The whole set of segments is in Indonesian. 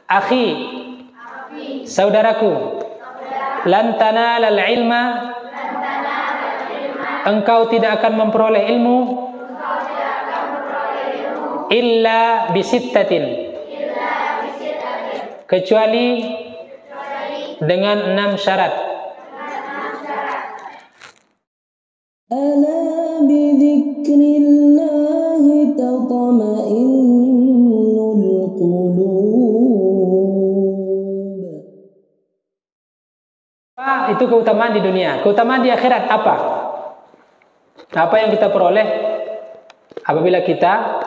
Akhi, saudaraku, lan tanalal ilma, engkau tidak akan memperoleh ilmu illa bisittatin, kecuali dengan 6 syarat. Ala bidzikrillahi tatma'innul qulub. Itu keutamaan di dunia. Keutamaan di akhirat apa? Apa yang kita peroleh apabila kita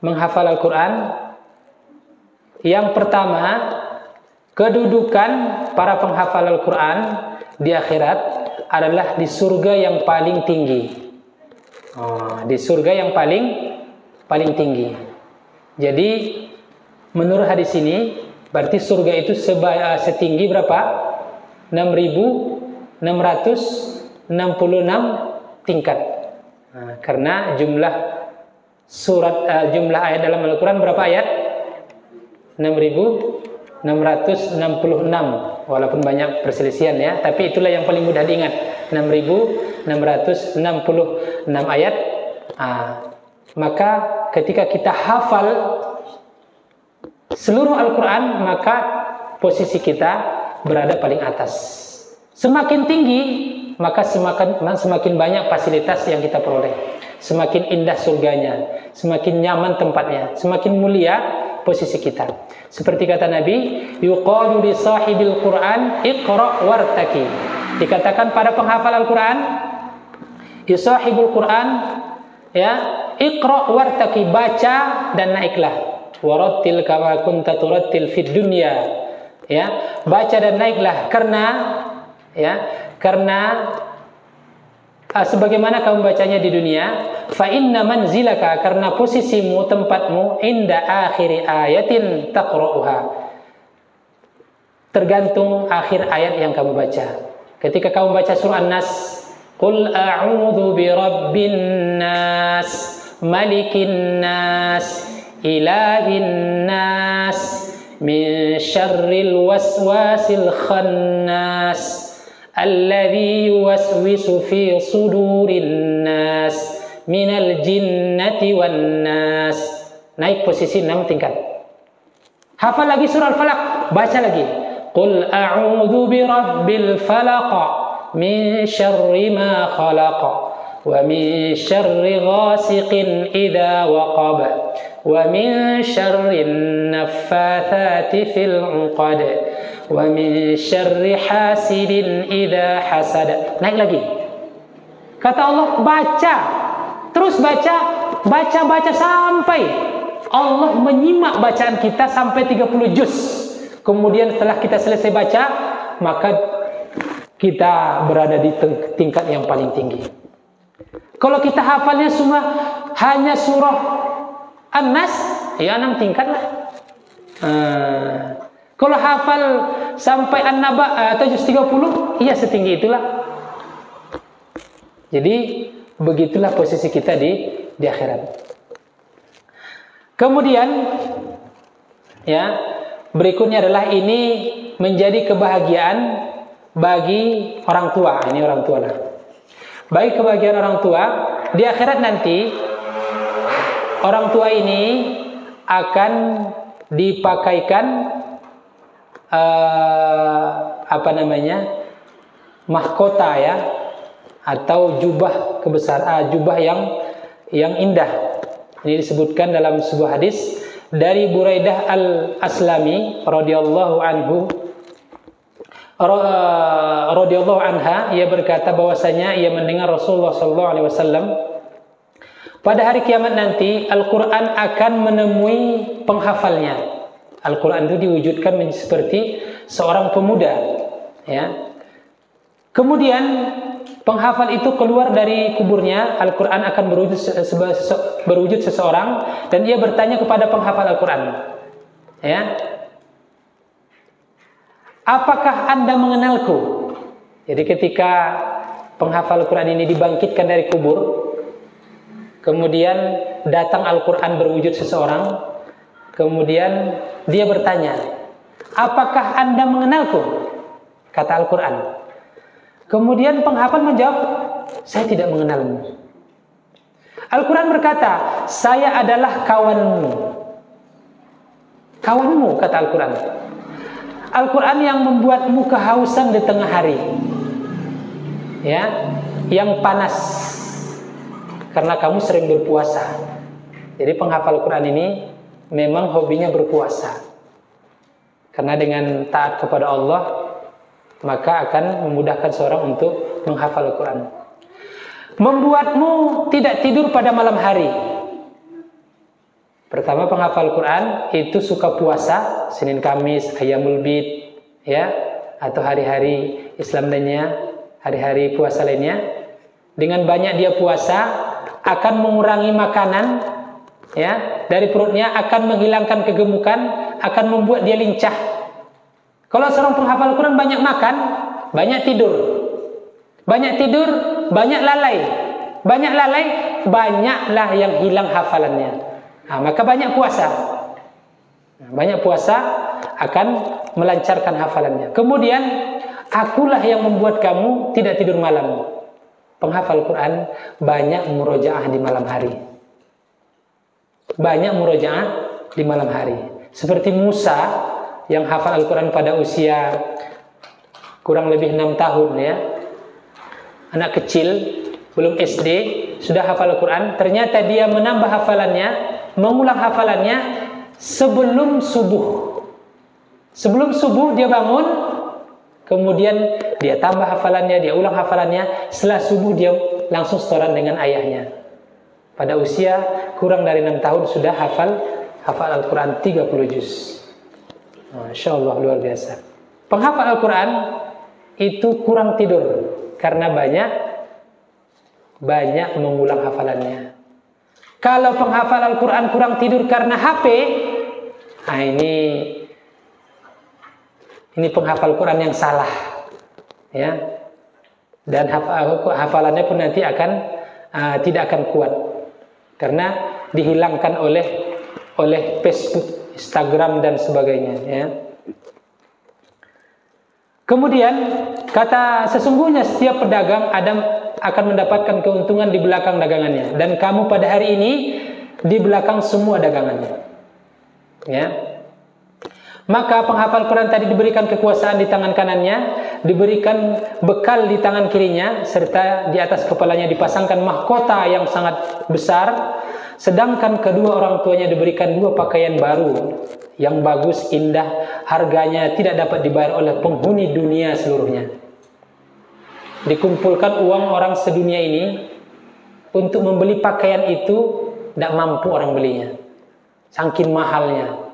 menghafal Al-Quran? Yang pertama, kedudukan para penghafal Al-Quran di akhirat adalah di surga yang paling tinggi. Di surga yang paling tinggi. Jadi menurut hadis ini berarti surga itu setinggi berapa? 6.666 tingkat. Karena jumlah ayat dalam Al-Quran berapa ayat? 6.666, walaupun banyak perselisihan ya, tapi itulah yang paling mudah diingat, 6.666 ayat. Maka ketika kita hafal seluruh Al-Quran, maka posisi kita berada paling atas. Semakin tinggi, maka semakin banyak fasilitas yang kita peroleh, semakin indah surganya, semakin nyaman tempatnya, semakin mulia posisi kita. Seperti kata Nabi, yuqalu li sahibil Quran iqra wartaki. Dikatakan pada penghafal Al-Quran, ya sahibul Quran, ya, iqra wartaki, baca dan naiklah. Warattil kama kunta turattil fid dunya. Ya, baca dan naiklah karena sebagaimana kamu bacanya di dunia, fa inna manzilaka, karena posisimu, tempatmu, inda akhiri ayatin taqra'uha, tergantung akhir ayat yang kamu baca. Ketika kamu baca surah An-Nas, qul a'udzu birabbin nas, malikin nas, ilahin nas, min syarril waswasil khannas, alladzi yuwaswisu fi sudurin nas minal jinnati wan nas. Naik posisi 6 tingkat. Hafal lagi surah Al-Falaq, baca lagi. Qul a'udzu birabbil falaq min syarri ma khalaq wa min syarri ghasiqin idza waqab wa min syarri naffatsati fil 'uqad wa min syarri hasidin idza hasad. Naik lagi. Kata Allah, baca. Terus baca sampai Allah menyimak bacaan kita sampai 30 juz. Kemudian setelah kita selesai baca, maka kita berada di tingkat yang paling tinggi. Kalau kita hafalnya semua hanya surah An-Nas, ya 6 tingkat lah. Kalau hafal sampai An-Naba atau juz 30, iya setinggi itulah. Jadi begitulah posisi kita di akhirat. Kemudian ya, berikutnya adalah ini menjadi kebahagiaan bagi orang tua. Ini orang tua lah. Bagi kebahagiaan orang tua di akhirat nanti, orang tua ini akan dipakaikan mahkota ya, atau jubah jubah yang indah. Ini disebutkan dalam sebuah hadis dari Buraidah al-Aslami radhiyallahu anha, ia berkata bahwasanya ia mendengar Rasulullah SAW, pada hari kiamat nanti Al-Quran akan menemui penghafalnya. Al-Quran itu diwujudkan seperti seorang pemuda ya. Kemudian penghafal itu keluar dari kuburnya, Al-Quran akan berwujud seseorang, dan ia bertanya kepada penghafal Al-Quran, ya, apakah Anda mengenalku? Jadi ketika penghafal Al-Quran ini dibangkitkan dari kubur, kemudian datang Al-Quran berwujud seseorang, kemudian dia bertanya, apakah Anda mengenalku? Kata Al-Quran. Kemudian penghafal menjawab, saya tidak mengenalmu. Al-Quran berkata, saya adalah kawanmu. Kawanmu, kata Al-Quran. Al-Quran yang membuatmu kehausan di tengah hari, ya, yang panas, karena kamu sering berpuasa. Jadi penghafal Quran ini memang hobinya berpuasa, karena dengan taat kepada Allah maka akan memudahkan seorang untuk menghafal Al-Quran. Membuatmu tidak tidur pada malam hari. Pertama, penghafal Quran itu suka puasa, Senin Kamis, Ayyamul Bid, ya, atau hari-hari Islam lainnya, hari-hari puasa lainnya. Dengan banyak dia puasa akan mengurangi makanan, ya, dari perutnya, akan menghilangkan kegemukan, akan membuat dia lincah. Kalau seorang penghafal Quran banyak makan, banyak tidur. Banyak tidur, banyak lalai. Banyak lalai, banyaklah yang hilang hafalannya. Nah, maka banyak puasa. Banyak puasa akan melancarkan hafalannya. Kemudian, akulah yang membuat kamu tidak tidur malam. Penghafal Quran banyak murojaah di malam hari. Banyak murojaah di malam hari. Seperti Musa yang hafal Al-Quran pada usia kurang lebih 6 tahun, ya. Anak kecil, belum SD, sudah hafal Al-Quran. Ternyata dia menambah hafalannya, mengulang hafalannya sebelum subuh. Sebelum subuh dia bangun, kemudian dia tambah hafalannya, dia ulang hafalannya. Setelah subuh dia langsung setoran dengan ayahnya. Pada usia kurang dari 6 tahun sudah hafal Al-Quran 30 juz. Masya Allah, luar biasa. Penghafal Al-Quran itu kurang tidur karena banyak mengulang hafalannya. Kalau penghafal Al-Quran kurang tidur karena HP, nah ini penghafal Quran yang salah, ya. Dan hafalannya pun nanti akan tidak akan kuat karena dihilangkan oleh Facebook, Instagram dan sebagainya, ya. Kemudian kata, sesungguhnya setiap pedagang akan mendapatkan keuntungan di belakang dagangannya, dan kamu pada hari ini di belakang semua dagangannya, ya. Maka penghafal Quran tadi diberikan kekuasaan di tangan kanannya, diberikan bekal di tangan kirinya, serta di atas kepalanya dipasangkan mahkota yang sangat besar. Sedangkan kedua orang tuanya diberikan 2 pakaian baru yang bagus, indah, harganya tidak dapat dibayar oleh penghuni dunia seluruhnya. Dikumpulkan uang orang sedunia ini untuk membeli pakaian itu, tidak mampu orang belinya, saking mahalnya.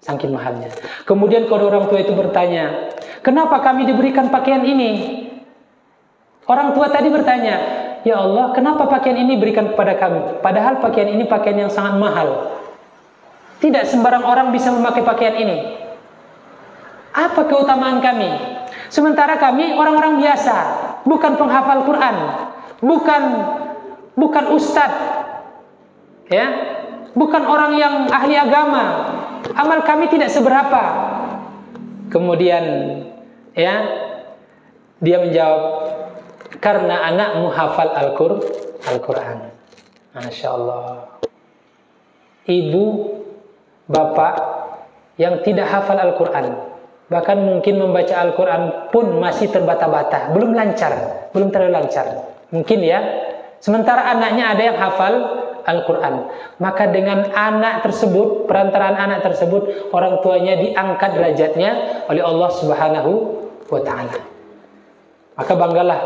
Saking mahalnya. Kemudian kedua orang tua itu bertanya, kenapa kami diberikan pakaian ini? Orang tua tadi bertanya, ya Allah, kenapa pakaian ini diberikan kepada kami? Padahal pakaian ini pakaian yang sangat mahal. Tidak sembarang orang bisa memakai pakaian ini. Apa keutamaan kami? Sementara kami orang-orang biasa, bukan penghafal Quran, bukan ustadz, ya, bukan orang yang ahli agama. Amal kami tidak seberapa. Kemudian, ya, dia menjawab, karena anakmu hafal Al-Quran. Masya Allah. Ibu, bapak yang tidak hafal Al-Quran, bahkan mungkin membaca Al-Quran pun masih terbata-bata, belum terlalu lancar. Mungkin, ya. Sementara anaknya ada yang hafal Al-Quran. Maka dengan anak tersebut, perantaraan anak tersebut, orang tuanya diangkat derajatnya oleh Allah Subhanahu wa ta'ala. Maka banggalah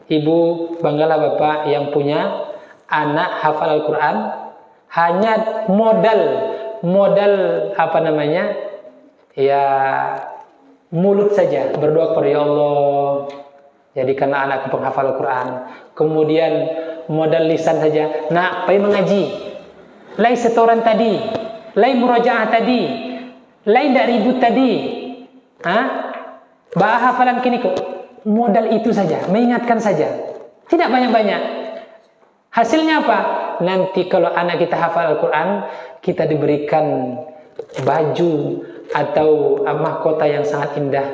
ibu, banggalah bapak yang punya anak hafal Al-Quran. Hanya modal apa namanya, ya, mulut saja berdoa kepada, ya Allah, jadikanlah anakku penghafal Al-Quran. Kemudian modal lisan saja, nak, pergi mengaji, lain setoran tadi, lain murojaah tadi, lain tak ribut tadi, bah hafalan kini kok. Modal itu saja, mengingatkan saja, tidak banyak-banyak. Hasilnya apa? Nanti kalau anak kita hafal Al-Quran, kita diberikan baju atau mahkota yang sangat indah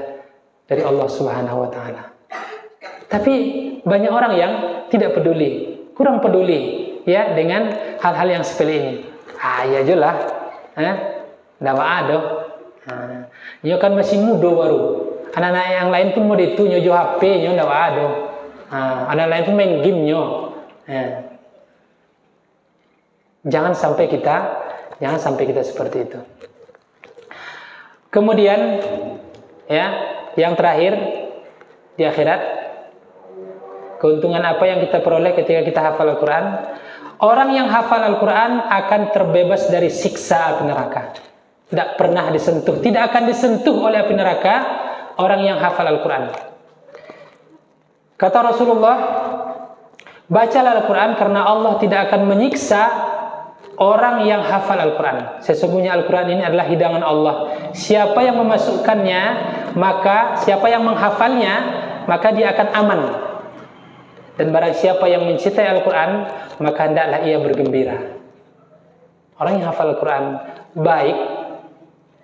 dari Allah Subhanahu wa taala. Tapi banyak orang yang tidak peduli, kurang peduli ya dengan hal-hal yang sepele ini. Ya jelah, ndak ada. Nyo kan masih muda baru. Anak-anak yang lain pun mau itu nyojo HP nyo ndak ada. Anak lain pun main game nyo. Jangan sampai kita seperti itu. Kemudian ya, yang terakhir di akhirat, keuntungan apa yang kita peroleh ketika kita hafal Al-Quran? Orang yang hafal Al-Quran akan terbebas dari siksa api neraka. Tidak pernah disentuh, tidak akan disentuh oleh api neraka orang yang hafal Al-Quran. Kata Rasulullah, bacalah Al-Quran karena Allah tidak akan menyiksa orang yang hafal Al-Quran. Sesungguhnya Al-Quran ini adalah hidangan Allah. Siapa yang memasukkannya, maka siapa yang menghafalnya, maka dia akan aman. Dan barang siapa yang mencintai Al-Quran, maka hendaklah ia bergembira. Orang yang hafal Al-Quran, baik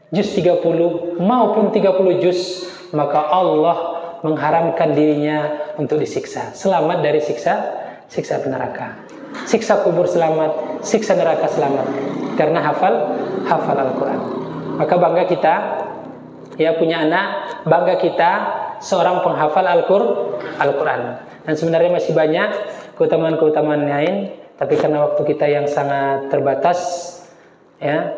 juz 30 maupun 30 juz, maka Allah mengharamkan dirinya untuk disiksa. Selamat dari siksa neraka. Siksa kubur selamat, siksa neraka selamat, karena hafal Al-Quran. Maka bangga kita ya punya anak, bangga kita seorang penghafal Al-Quran. Dan sebenarnya masih banyak keutamaan-keutamaan lain, tapi karena waktu kita yang sangat terbatas ya,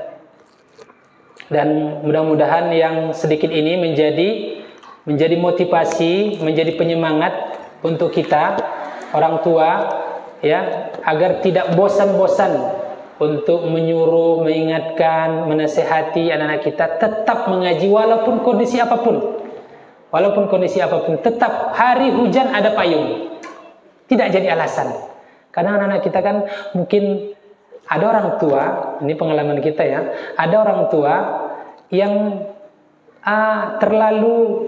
dan mudah-mudahan yang sedikit ini menjadi motivasi, menjadi penyemangat untuk kita orang tua ya, agar tidak bosan-bosan untuk menyuruh, mengingatkan, menasihati anak-anak kita tetap mengaji walaupun kondisi apapun. Walaupun kondisi apapun, tetap hari hujan ada payung. Tidak jadi alasan. Karena anak-anak kita kan mungkin ada orang tua, ini pengalaman kita ya, ada orang tua yang terlalu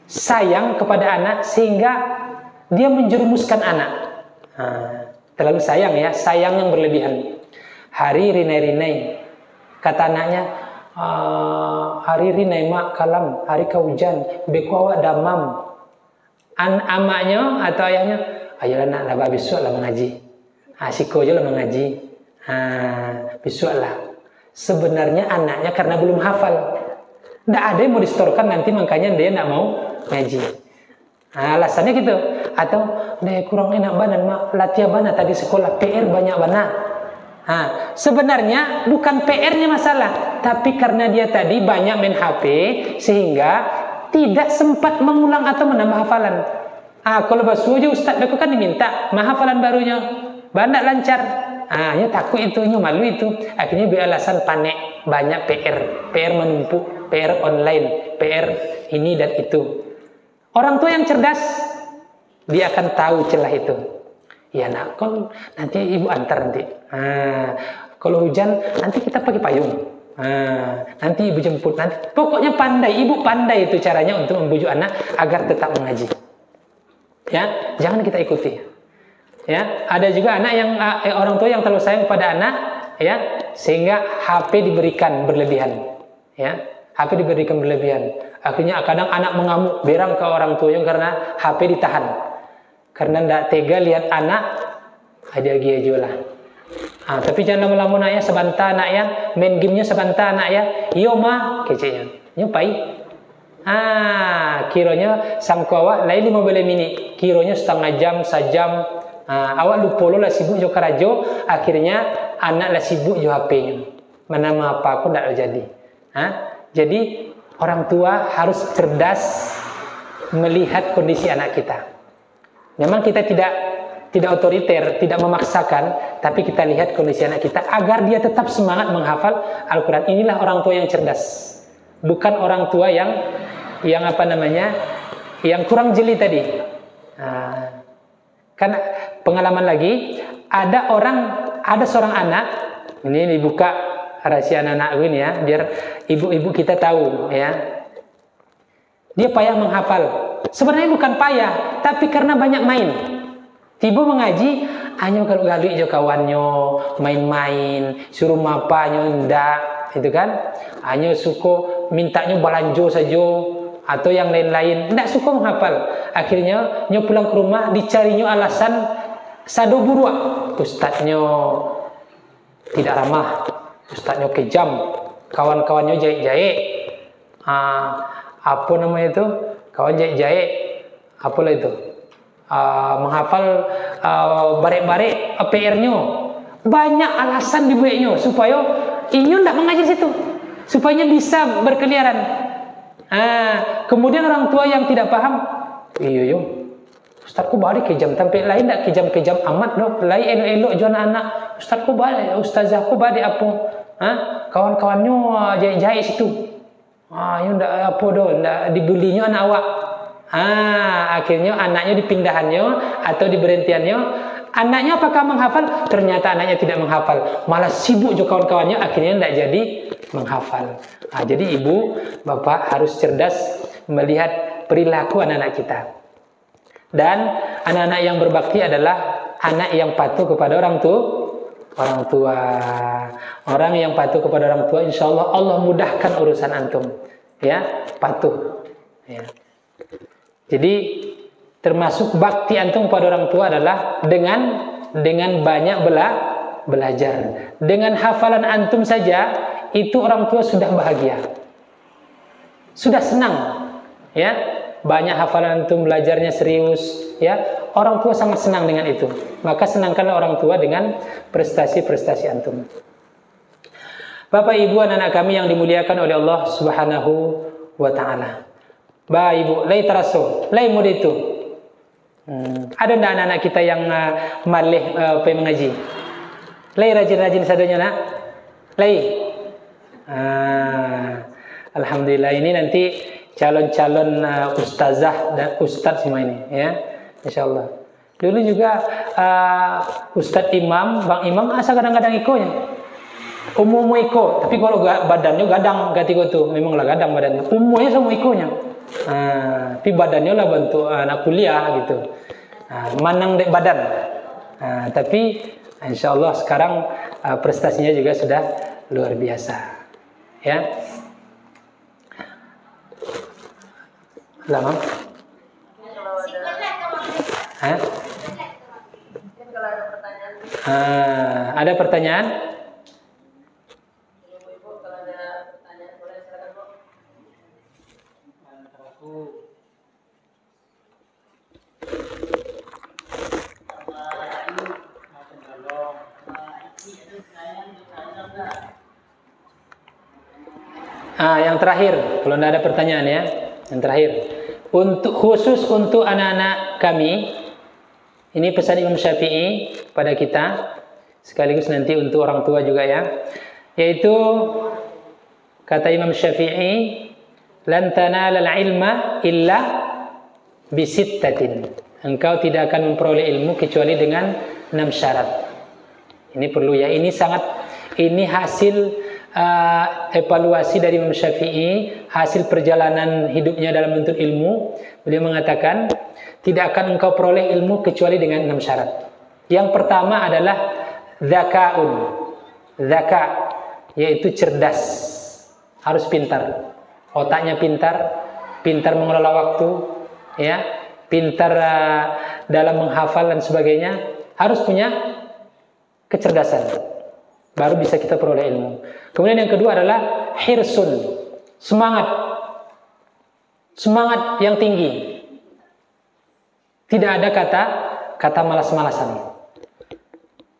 sayang kepada anak sehingga dia menjerumuskan anak. Terlalu sayang ya, sayang yang berlebihan. Hari rinai-rinai, kata anaknya, hari rinai mak kalam, hari kehujan, beku awak damam. Amaknya atau ayahnya, ayolah nak lah besok lah mengaji. Siko aja lah mengaji. Besok lah. Sebenarnya anaknya karena belum hafal. Nggak ada yang mau distorkan nanti, makanya dia nggak mau ngaji. Alasannya gitu. Atau deh kurang enak banan mak, latihan bana tadi sekolah, PR banyak bana. Sebenarnya bukan PR-nya masalah, tapi karena dia tadi banyak main HP sehingga tidak sempat mengulang atau menambah hafalan. Kalau basuh aja Ustaz, aku kan diminta hafalan barunya, banyak lancar. Ya takut itu, malu itu. Akhirnya beralasan panik, banyak PR menumpuk, PR online, PR ini dan itu. Orang tua yang cerdas, dia akan tahu celah itu. Ya nak, kon nanti ibu antar nanti. Kalau hujan nanti kita pakai payung. Nanti ibu jemput nanti. Pokoknya pandai, ibu pandai itu caranya untuk membujuk anak agar tetap mengaji. Ya, jangan kita ikuti. Ya, ada juga anak yang orang tua yang terlalu sayang pada anak, ya, sehingga HP diberikan berlebihan. Ya, HP diberikan berlebihan. Akhirnya kadang anak mengamuk, berang ke orang tuanya karena HP ditahan. Karena tidak tega lihat anak, ada aja lah. Tapi jangan lama-lama anaknya sebentar anaknya, main gamenya sebentar anaknya, iyo mah, kecenya, nyupai. Kiranya sang kawa lain 5 mini, kiranya setengah jam, sejam. Awak lupa lah sibuk jo karajo, akhirnya anak lah sibuk jo HP-nya. Mana apa aku tidak jadi. Jadi orang tua harus cerdas melihat kondisi anak kita. Memang kita tidak otoriter, tidak memaksakan, tapi kita lihat kondisi anak kita agar dia tetap semangat menghafal Al-Quran. Inilah orang tua yang cerdas, bukan orang tua yang yang kurang jeli tadi. Kan pengalaman lagi, ada seorang anak, ini dibuka rahasia anak-anak ini ya, biar ibu-ibu kita tahu ya. Dia payah menghafal. Sebenarnya bukan payah, tapi karena banyak main. Tiba mengaji, hanya kalau galu jo kawannya, main-main, suruh mapanya ndak, itu kan? Hanya suko mintanya balanjo saja atau yang lain-lain, tidak suka menghafal. Akhirnya nyo pulang ke rumah dicarinya alasan sado buruak, ustadznya tidak ramah, ustadznya kejam, kawan-kawannya jahit-jahit, apa namanya itu, kawan jahit-jahit, apalah itu, menghafal barek-barek PR-nya, banyak alasan dibuatnya supaya inyo tidak mengajar situ, supaya bisa berkeliaran. Kemudian orang tua yang tidak paham, iya ustadku balik kejam, tapi lain tak kejam-kejam amat loh, lain elok-elok jual anak, ustadku balik, ustazahku balik apa, kawan-kawannya jahit-jahit situ, yang ndak apa doh, ndak dibulinya anak awak, akhirnya anaknya dipindahannya atau diberhentiannya, anaknya apakah menghafal? Ternyata anaknya tidak menghafal, malah sibuk juga kawan-kawannya, akhirnya ndak jadi menghafal. Jadi ibu, bapak harus cerdas melihat perilaku anak-anak kita. Dan anak-anak yang berbakti adalah anak yang patuh kepada orang tua. Orang yang patuh kepada orang tua, insya Allah Allah mudahkan urusan antum. Ya, patuh. Ya. Jadi termasuk bakti antum kepada orang tua adalah dengan banyak belajar. Dengan hafalan antum saja itu orang tua sudah bahagia, sudah senang, ya. Banyak hafalan antum, belajarnya serius, ya. Orang tua sangat senang dengan itu. Maka senangkanlah orang tua dengan prestasi-prestasi antum. Bapak Ibu anak-anak kami yang dimuliakan oleh Allah Subhanahu wa taala. Bapak Ibu, lai teraso, lai muda itu. Ada enggak anak-anak kita yang malih mengaji? Lai rajin-rajin sadonya nak? Lai. Alhamdulillah, ini nanti calon-calon ustazah dan ustadz semua ini, ya, insyaallah. Dulu juga Ustadz Imam, Bang Imam asa kadang-kadang ikonya, umum iko, tapi kalau badannya gadang gatigo tuh, memanglah gadang badannya, umumnya semua ikonya, tapi badannya lah bantu anak kuliah gitu, manang dek badan, tapi insyaallah sekarang prestasinya juga sudah luar biasa. Ya, lama. Ada pertanyaan? Yang terakhir, kalau tidak ada pertanyaan ya, yang terakhir, khusus untuk anak-anak kami, ini pesan Imam Syafi'i pada kita, sekaligus nanti untuk orang tua juga ya, yaitu kata Imam Syafi'i, lan tanalal ilma illa bisittatin. Engkau tidak akan memperoleh ilmu kecuali dengan 6 syarat. Ini perlu ya, ini hasil evaluasi dari Imam Syafi'i, hasil perjalanan hidupnya dalam menuntut ilmu. Beliau mengatakan tidak akan engkau peroleh ilmu kecuali dengan 6 syarat. Yang pertama adalah zakaun, zaka, yaitu cerdas, harus pintar, otaknya pintar mengelola waktu, ya, pintar dalam menghafal dan sebagainya, harus punya kecerdasan, baru bisa kita peroleh ilmu. Kemudian yang kedua adalah hirsun, semangat yang tinggi. Tidak ada kata malas-malasan.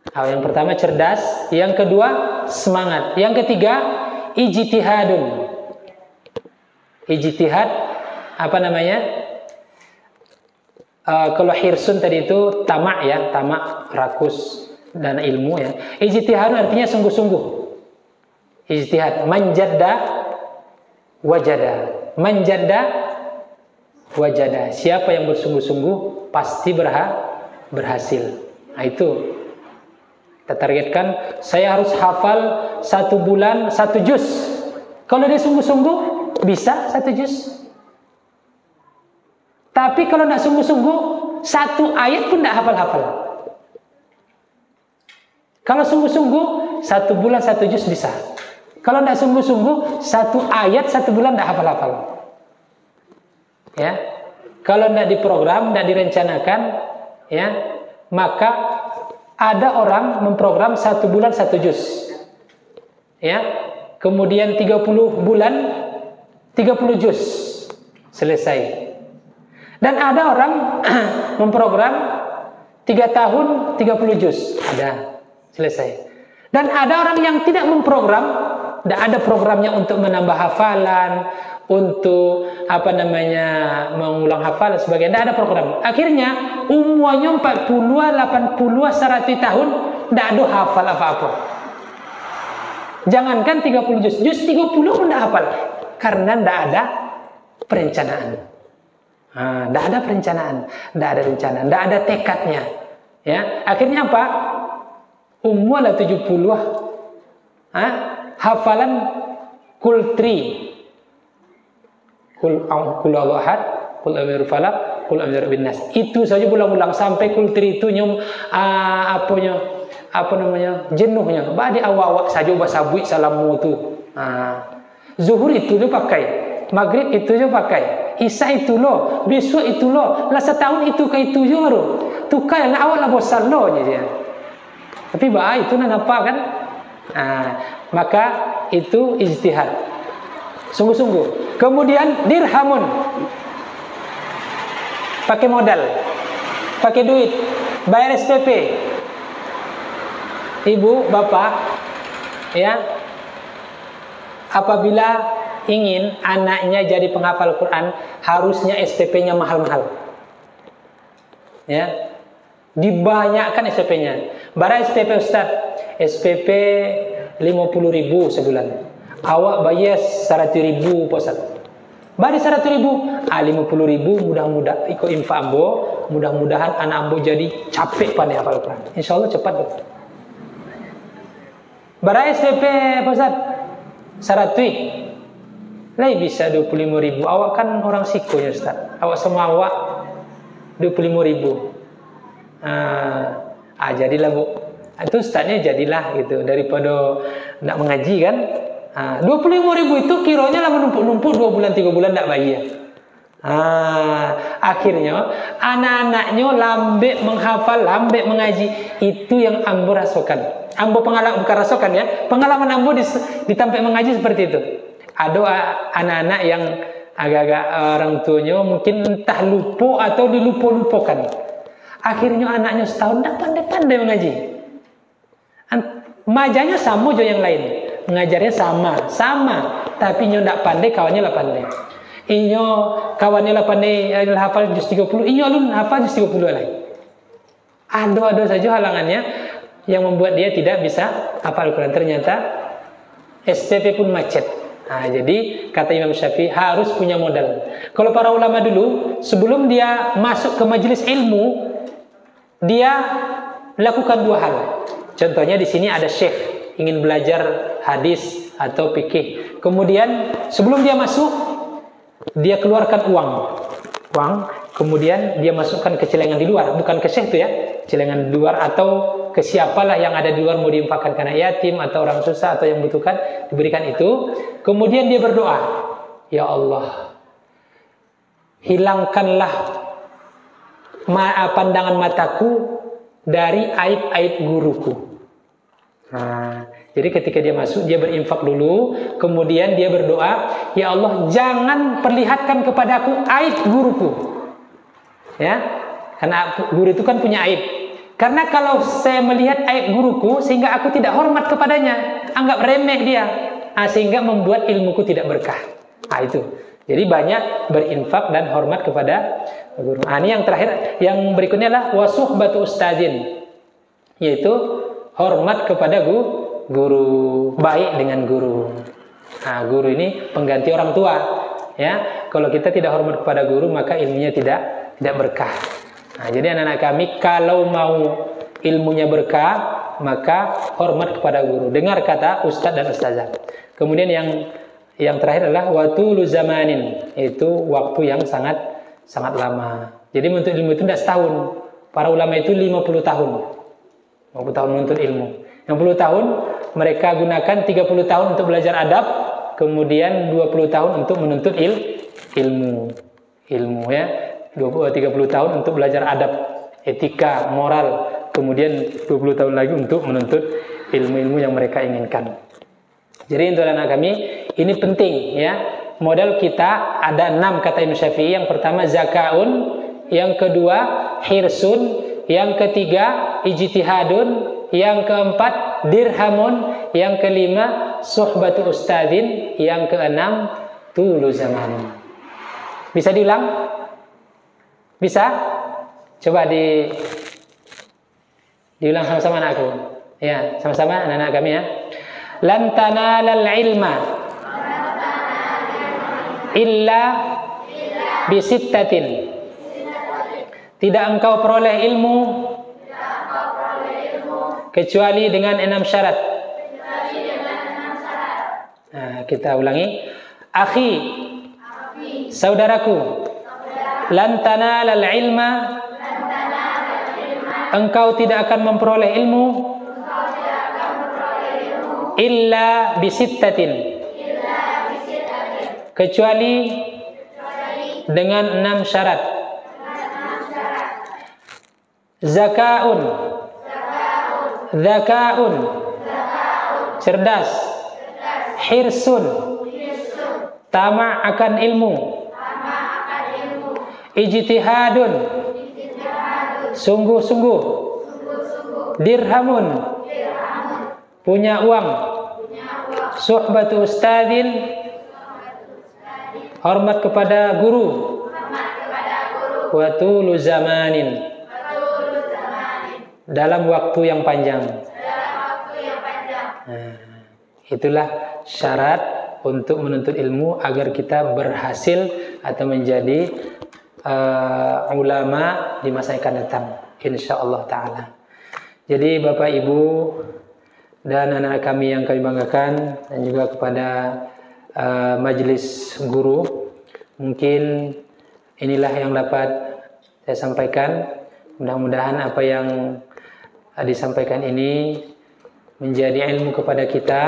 Yang pertama cerdas, yang kedua semangat, yang ketiga ijtihadun. Ijtihad apa namanya? Kalau hirsun tadi itu tamak ya, tamak, rakus dan ilmu ya. Ijtihad artinya sungguh-sungguh. Ijtihad, manjadda wajada, manjadda wajada. Siapa yang bersungguh-sungguh pasti berhasil. Nah itu kita targetkan, saya harus hafal 1 bulan 1 juz. Kalau dia sungguh-sungguh bisa 1 juz. Tapi kalau tidak sungguh-sungguh 1 ayat pun tidak hafal-hafal. Kalau sungguh-sungguh 1 bulan 1 juz bisa. Kalau tidak sungguh-sungguh, satu ayat 1 bulan tidak hafal-hafal. Ya, kalau tidak diprogram, tidak direncanakan, ya, maka ada orang memprogram 1 bulan 1 juz. Ya, kemudian 30 bulan 30 juz selesai. Dan ada orang memprogram 3 tahun 30 juz, ada selesai. Dan ada orang yang tidak memprogram, tidak ada programnya untuk menambah hafalan, untuk mengulang hafalan sebagainya, tidak ada program. Akhirnya umurnya 40, 80, 100 tahun tidak ada hafal apa-apa. Jangankan 30 juz, 30 pun tidak hafal, karena tidak ada perencanaan. Tidak ada perencanaan, tidak ada rencana, tidak ada tekadnya. Ya, akhirnya apa? Umur 70, hafalan kul 3, kul Allahu ahad, kul a'udzu falaq, kul a'udzu birabbin nas. Itu saja ulang-ulang sampai kul 3 itu jenuhnya. Badi awak saja basabui salamu tu. Zuhur itu dia pakai, maghrib itu dia pakai, isya itu loh, besok itu loh, lah setahun itu ke itu je baru. Tukar lah awak lah bosan loh dia. Tapi baik itu apa kan? Maka itu ijtihad, sungguh-sungguh. Kemudian dirhamun, pakai modal, pakai duit, bayar SPP. Ibu, bapak, ya, apabila ingin anaknya jadi penghafal Quran, harusnya SPP-nya mahal-mahal. Ya, dibanyakkan SPP-nya. Bara SPP Ustaz, SPP 50.000 sebulan. Awak bayar 100.000 Pak Ustaz. Bari 100.000, 50.000 mudah-mudahan ikut infak ambo, mudah-mudahan anak ambo jadi capek pandai hafal Quran. Insyaallah cepat. Bara SPP Pak Ustaz 100. Lah bisa 25.000. Awak kan orang siko ya Ustaz. Awak semua awak 25.000. Jadilah Bu. Itu Ustaznya jadilah gitu, daripada nak mengaji kan. 25.000 itu kiranya lah menumpuk-numpuk 2 bulan 3 bulan tak bayar. Akhirnya anak-anaknya lambek menghafal, lambek mengaji. Itu yang ambo rasakan. Ambo pengalaman, bukan rasakan ya, pengalaman ambo ditampil mengaji seperti itu. Ada anak-anak yang agak-agak orang tuanya mungkin entah lupa atau dilupa-lupakan. Akhirnya anaknya setahun tak pandai-pandai mengaji. Majanya sama jo yang lain, mengajarnya sama, tapi nyo ndak pandai, kawannya lah pandai. Inyo kawannya lah pandai hafal juz 30, inyo alun hafal juz 30 lah. Ada saja halangannya yang membuat dia tidak bisa hafal Al-Quran. Ternyata SPP pun macet. Jadi kata Imam Syafi'i harus punya modal. Kalau para ulama dulu sebelum dia masuk ke majelis ilmu, dia lakukan 2 hal. Contohnya di sini ada syekh ingin belajar hadis atau fikih. Kemudian sebelum dia masuk, dia keluarkan uang. Kemudian dia masukkan ke celengan di luar, bukan ke syekh itu ya, celengan di luar atau ke siapalah yang ada di luar mau diinfakkan ke anak yatim atau orang susah atau yang membutuhkan, diberikan itu. Kemudian dia berdoa, ya Allah, hilangkanlah pandangan mataku dari aib-aib guruku. Jadi ketika dia masuk, dia berinfak dulu, kemudian dia berdoa, ya Allah, jangan perlihatkan kepadaku aib guruku. Ya, karena guru itu kan punya aib. Karena kalau saya melihat aib guruku, sehingga aku tidak hormat kepadanya, anggap remeh dia, sehingga membuat ilmuku tidak berkah. Itu. Jadi banyak berinfak dan hormat kepada guru. Ini yang terakhir, yang berikutnya adalah wasuhbatu ustadzin, yaitu hormat kepada guru, baik dengan guru. Guru ini pengganti orang tua. Ya, kalau kita tidak hormat kepada guru, maka ilmunya tidak berkah. Jadi anak-anak kami kalau mau ilmunya berkah, maka hormat kepada guru. Dengar kata ustadz dan ustazah. Kemudian yang terakhir adalah watulu zamanin, itu waktu yang sangat lama. Jadi menuntut ilmu itu tidak setahun. Para ulama itu 50 tahun. 50 tahun menuntut ilmu. 60 tahun mereka gunakan 30 tahun untuk belajar adab, kemudian 20 tahun untuk menuntut ilmu ya. 30 tahun untuk belajar adab, etika, moral, kemudian 20 tahun lagi untuk menuntut ilmu-ilmu yang mereka inginkan. Jadi untuk anak kami ini penting ya. Modal kita ada 6 kata Imam Syafi'i. Yang pertama zakaun, yang kedua hirsun, yang ketiga ijtihadun, yang keempat dirhamun, yang kelima suhbatu ustadzin, yang keenam tulu zaman. Bisa diulang? Bisa? Coba diulang sama-sama anakku. Ya, sama-sama anak-anak kami ya. Lan tanalal ilma illa bisittatin. Tidak engkau peroleh ilmu kecuali dengan 6 syarat. Nah, kita ulangi. Akhi, saudaraku, lan tanalal ilma, engkau tidak akan memperoleh ilmu illa bisittatin, kecuali dengan 6 syarat. Zakaun, zakaun, cerdas. Hirsun, tamak akan ilmu. Ijtihadun, sungguh-sungguh. Dirhamun, punya uang. Suhbatu ustadzin, hormat kepada guru. Wa tulu zamanin, dalam waktu yang panjang. Nah, itulah syarat untuk menuntut ilmu agar kita berhasil atau menjadi ulama di masa yang akan datang, insyaallah taala. Jadi Bapak Ibu dan anak kami yang kami banggakan, dan juga kepada majelis guru, mungkin inilah yang dapat saya sampaikan. Mudah-mudahan apa yang disampaikan ini menjadi ilmu kepada kita,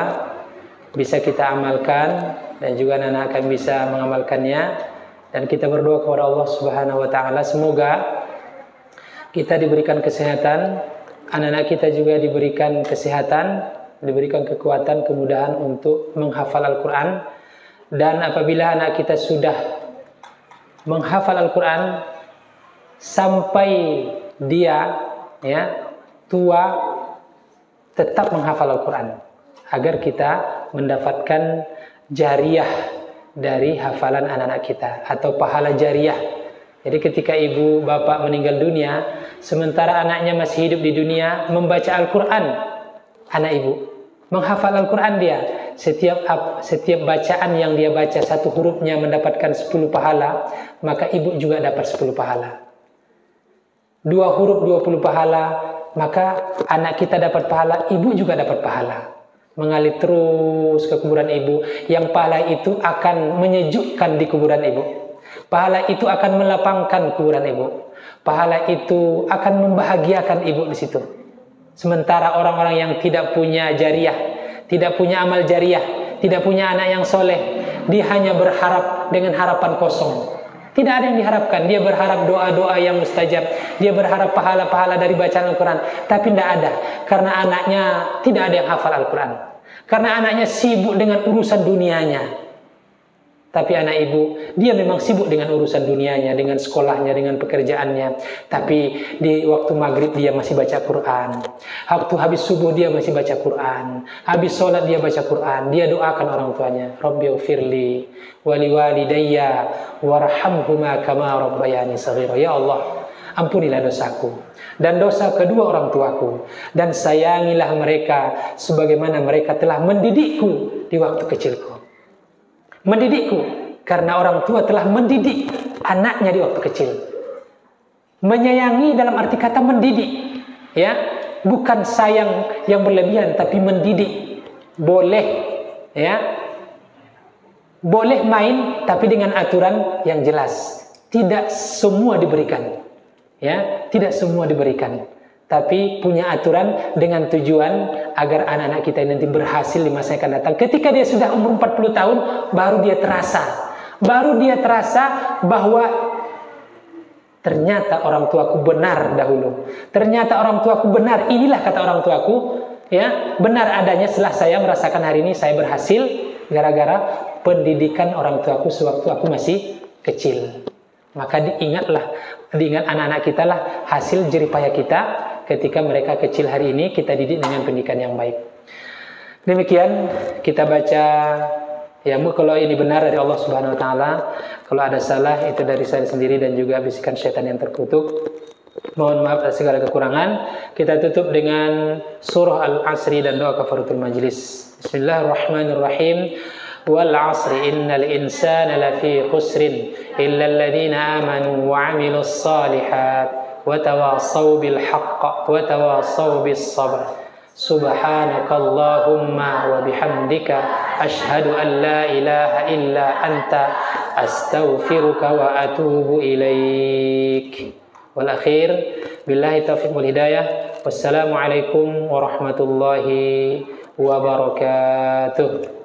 bisa kita amalkan, dan juga anak-anak kami bisa mengamalkannya. Dan kita berdoa kepada Allah Subhanahu wa taala, semoga kita diberikan kesehatan, anak-anak kita juga diberikan kesehatan, diberikan kekuatan, kemudahan untuk menghafal Al-Qur'an. Dan apabila anak kita sudah menghafal Al-Qur'an sampai dia tua, tetap menghafal Al-Quran, agar kita mendapatkan jariyah dari hafalan anak-anak kita, atau pahala jariyah. Jadi ketika ibu bapak meninggal dunia, sementara anaknya masih hidup di dunia, membaca Al-Quran, anak ibu menghafal Al-Quran, dia setiap bacaan yang dia baca, satu hurufnya mendapatkan 10 pahala, maka ibu juga dapat 10 pahala. 2 huruf 20 pahala, maka anak kita dapat pahala, ibu juga dapat pahala. Mengalir terus ke kuburan ibu, yang pahala itu akan menyejukkan di kuburan ibu. Pahala itu akan melapangkan kuburan ibu. Pahala itu akan membahagiakan ibu di situ. Sementara orang-orang yang tidak punya jariyah, tidak punya amal jariyah, tidak punya anak yang soleh, dia hanya berharap dengan harapan kosong. Tidak ada yang diharapkan. Dia berharap doa-doa yang mustajab, dia berharap pahala-pahala dari bacaan Al-Quran, tapi tidak ada, karena anaknya tidak ada yang hafal Al-Quran, karena anaknya sibuk dengan urusan dunianya. Tapi anak ibu, dia memang sibuk dengan urusan dunianya, dengan sekolahnya, dengan pekerjaannya, tapi di waktu maghrib dia masih baca Quran, waktu habis subuh dia masih baca Quran, habis sholat dia baca Quran, dia doakan orang tuanya, Rabbighfirli wali walidayya warhamhuma kama rabbayani shaghira. Ya Allah, ampunilah dosaku dan dosa kedua orang tuaku, dan sayangilah mereka sebagaimana mereka telah mendidikku di waktu kecilku. Mendidikku, karena orang tua telah mendidik anaknya di waktu kecil. Menyayangi dalam arti kata mendidik, ya, bukan sayang yang berlebihan, tapi mendidik. Boleh, ya, boleh main, tapi dengan aturan yang jelas. Tidak semua diberikan, ya, tidak semua diberikan. tapi punya aturan dengan tujuan agar anak-anak kita nanti berhasil di masa yang akan datang. Ketika dia sudah umur 40 tahun, baru dia terasa bahwa ternyata orang tuaku benar dahulu. Ternyata orang tuaku benar. Inilah kata orang tuaku, ya, benar adanya setelah saya merasakan hari ini saya berhasil gara-gara pendidikan orang tuaku sewaktu aku masih kecil. Maka diingat anak-anak kita lah hasil jeripaya kita ketika mereka kecil hari ini kita didik dengan pendidikan yang baik. Demikian kita baca, ya, kalau ini benar dari Allah Subhanahu wa taala, kalau ada salah itu dari saya sendiri dan juga bisikan syaitan yang terkutuk. Mohon maaf atas segala kekurangan. Kita tutup dengan surah Al-Asri dan doa kafaratul majlis. Bismillahirrahmanirrahim. Wal 'asri innal insana lafi khusrin illa alladhina amanu wa 'amilus shalihat wa tawassaw bil haqq wa tawassaw bis sabr. Subhanakallahumma wa bihamdika ashhadu an la ilaha illa anta astaghfiruka wa atubu ilaik. Wal akhir billahi taufiq wal hidayah. Wassalamu alaikum warahmatullahi wabarakatuh.